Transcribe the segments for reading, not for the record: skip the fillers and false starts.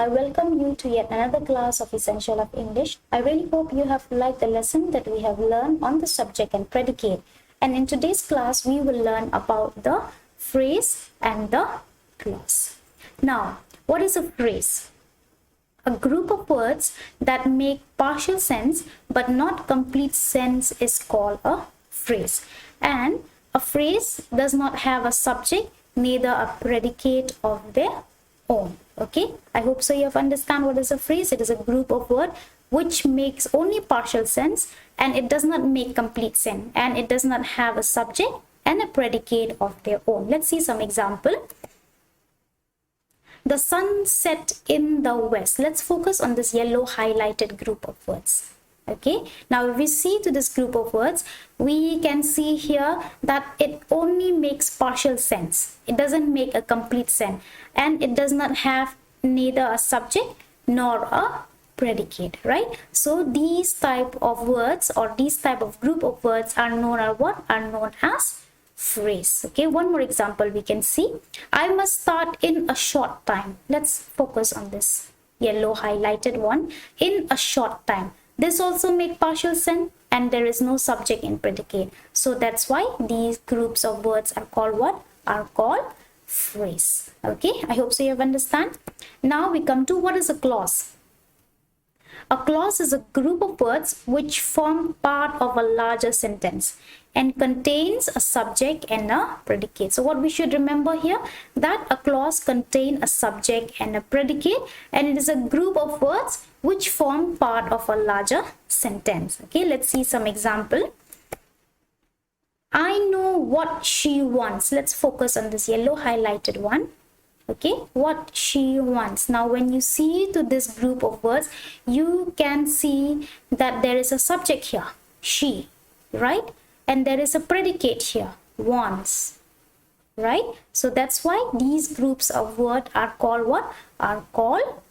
I welcome you to yet another class of Essential of English. I really hope you have liked the lesson that we have learned on the subject and predicate. And in today's class, we will learn about the phrase and the clause. Now, what is a phrase? A group of words that make partial sense but not complete sense is called a phrase. And a phrase does not have a subject, neither a predicate of their own. Okay, I hope so you have understand what is a phrase. It is a group of words which makes only partial sense and it does not make complete sense, and it does not have a subject and a predicate of their own. Let's see some example. The sun set in the west. Let's focus on this yellow highlighted group of words. Okay, now if we see to this group of words, we can see here that it only makes partial sense. It doesn't make a complete sense, and it does not have neither a subject nor a predicate, right? So these type of words or these type of group of words are known as what? Are known as phrase. Okay, one more example we can see. I must start in a short time. Let's focus on this yellow highlighted one. In a short time. This also make partial sense and there is no subject in predicate. So that's why these groups of words are called what? Are called phrase. Okay, I hope so you have understand. Now we come to what is a clause. A clause is a group of words which form part of a larger sentence and contains a subject and a predicate. So what we should remember here, that a clause contains a subject and a predicate, and it is a group of words which form part of a larger sentence. Okay, let's see some example. I know what she wants. Let's focus on this yellow highlighted one. Okay, what she wants. Now when you see to this group of words, you can see that there is a subject here, she, right? And there is a predicate here, wants, right? So that's why these groups of words are called what? Are called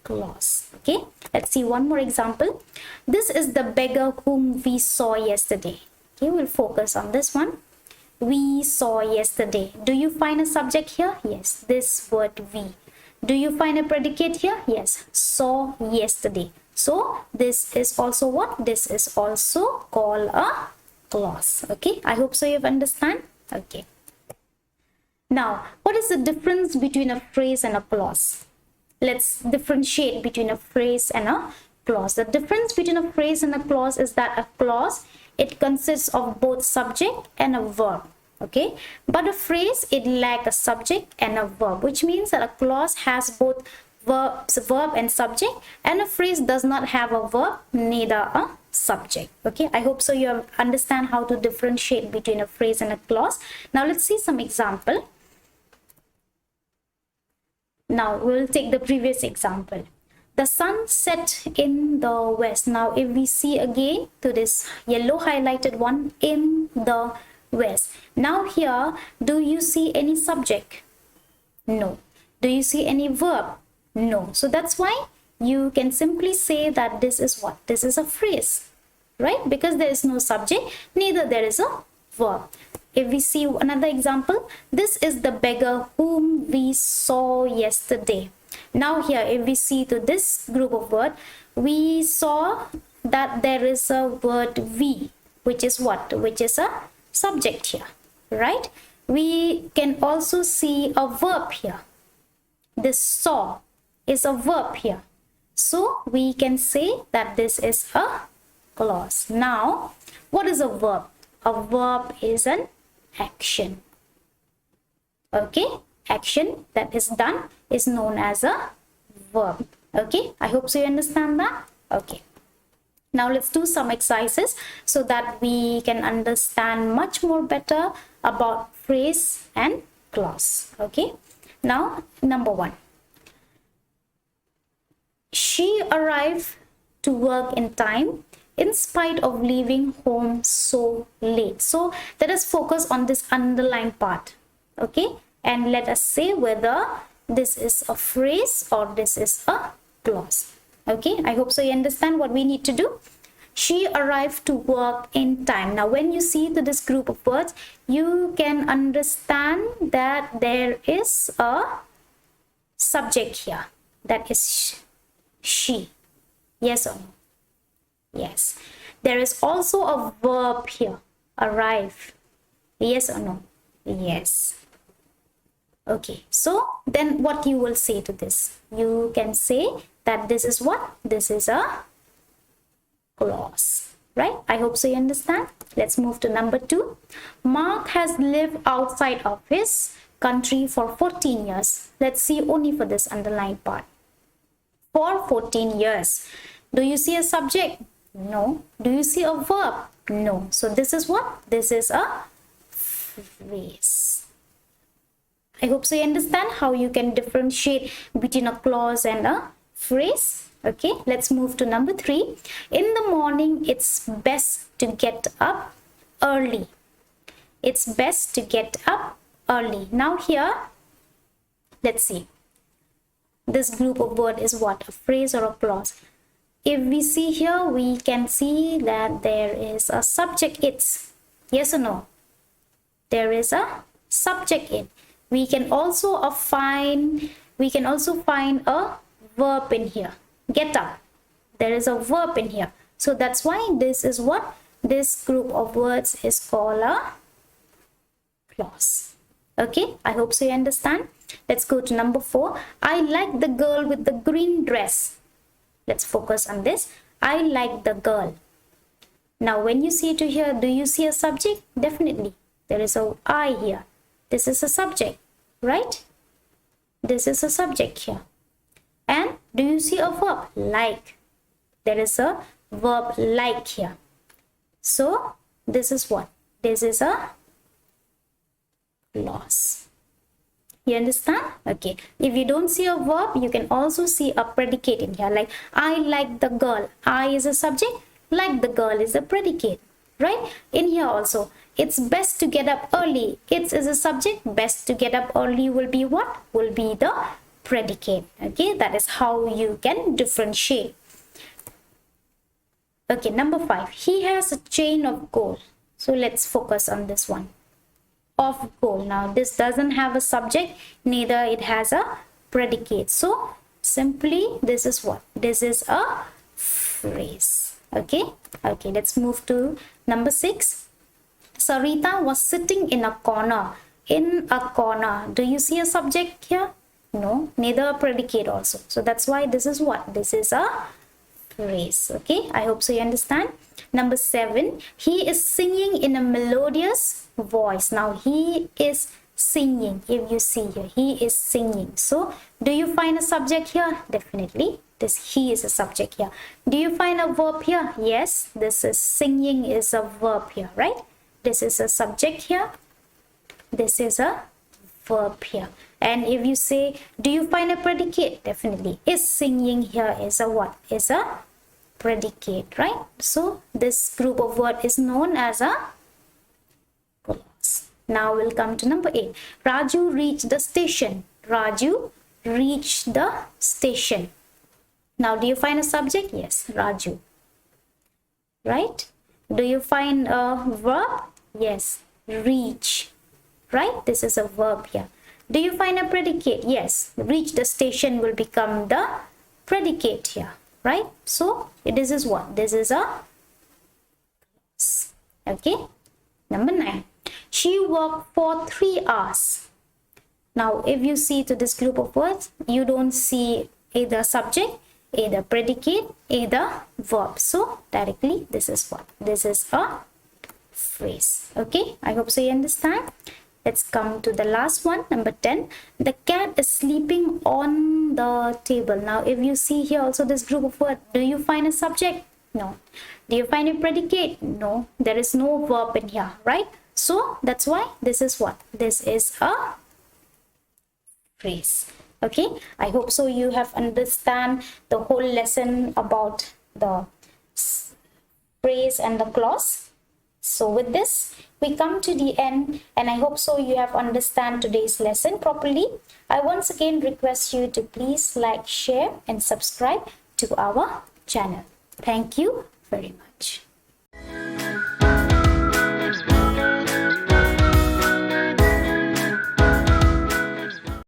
clause. Okay, let's see one more example. This is the beggar whom we saw yesterday. Okay, we'll focus on this one. We saw yesterday. Do you find a subject here? Yes, this word we. Do you find a predicate here? Yes, saw yesterday. So this is also what? This is also called a clause. Okay, I hope so you understand. Okay, now what is the difference between a phrase and a clause? Let's differentiate between a phrase and a clause. The difference between a phrase and a clause is that a clause, it consists of both subject and a verb. Okay, but a phrase, it lacks a subject and a verb, which means that a clause has both verb and subject, and a phrase does not have a verb, neither a subject. Okay, I hope so you understand how to differentiate between a phrase and a clause. Now let's see some example. Now we'll take the previous example. The sun set in the west. Now if we see again to this yellow highlighted one, in the west. Now here, do you see any subject? No. Do you see any verb? No. So that's why you can simply say that this is what? This is a phrase, right? Because there is no subject, neither there is a verb. If we see another example, this is the beggar whom we saw yesterday. Now here, if we see to this group of words, we saw that there is a word we, which is what? Which is a subject here, right? We can also see a verb here. This saw is a verb here. So we can say that this is a clause. Now, what is a verb? A verb is an action. Okay, action that is done is known as a verb. Okay, I hope so you understand that. Okay, now let's do some exercises so that we can understand much more better about phrase and clause. Okay, now number one, she arrived to work in time in spite of leaving home so late. So let us focus on this underlined part. Okay, and let us say whether this is a phrase or this is a clause. Okay, I hope so you understand what we need to do. She arrived to work in time. Now when you see to this group of words, you can understand that there is a subject here. That is she. Yes or no? Yes. There is also a verb here, arrive. Yes or no? Yes. Okay, so then what you will say to this? You can say that this is what? This is a clause, right? I hope so you understand. Let's move to number 2. Mark has lived outside of his country for 14 years. Let's see only for this underlined part. For 14 years. Do you see a subject? No. Do you see a verb? No. So this is what? This is a phrase. I hope so you understand how you can differentiate between a clause and a phrase. Okay, let's move to number 3. In the morning, it's best to get up early. It's best to get up early. Now here, let's see. This group of word is what? A phrase or a clause? If we see here, we can see that there is a subject it's. Yes or no? There is a subject it. We can also find a verb in here. Get up. There is a verb in here. So that's why this is what this group of words is called a clause. Okay, I hope so you understand. Let's go to number 4. I like the girl with the green dress. Let's focus on this. I like the girl. Now when you see to here, do you see a subject? Definitely. There is a I here. This is a subject, right? This is a subject here. And do you see a verb? Like. There is a verb like here. So this is what? This is a clause. You understand? Okay. If you don't see a verb, you can also see a predicate in here. Like I like the girl. I is a subject. Like the girl is a predicate. Right? In here also. It's best to get up early. It's is a subject. Best to get up early will be what? Will be the predicate. Okay, that is how you can differentiate. Okay, number 5. He has a chain of gold. So let's focus on this one. Of gold. Now this doesn't have a subject, neither it has a predicate. So simply this is what? This is a phrase. Okay, okay, let's move to number 6. Sarita was sitting in a corner. In a corner. Do you see a subject here? No, neither a predicate also. So that's why this is what? This is a phrase. Okay, I hope so you understand. Number 7. He is singing in a melodious voice. Now he is singing. If you see here, he is singing. So do you find a subject here? Definitely. This he is a subject here. Do you find a verb here? Yes, this is singing is a verb here, right? This is a subject here. This is a verb here. And if you say, do you find a predicate? Definitely. Is singing here is a what? Is a predicate, right? So this group of word is known as a clause. Now we'll come to number 8. Raju reached the station. Raju reached the station. Now do you find a subject? Yes, Raju. Right? Do you find a verb? Yes, reach. Right? This is a verb here. Do you find a predicate? Yes, reach the station will become the predicate here. Right? So this is what? This is a clause. Okay? Number 9. She worked for 3 hours. Now if you see to this group of words, you don't see either subject, either predicate, either verb. So directly this is what? This is a phrase. Okay, I hope so you understand. Let's come to the last one, number 10. The cat is sleeping on the table. Now if you see here also this group of words, do you find a subject? No. Do you find a predicate? No. There is no verb in here, right? So that's why this is what? This is a phrase. Okay, I hope so you have understand the whole lesson about the phrase and the clause. So with this we come to the end, and I hope so you have understand today's lesson properly. I once again request you to please like, share and subscribe to our channel. Thank you very much.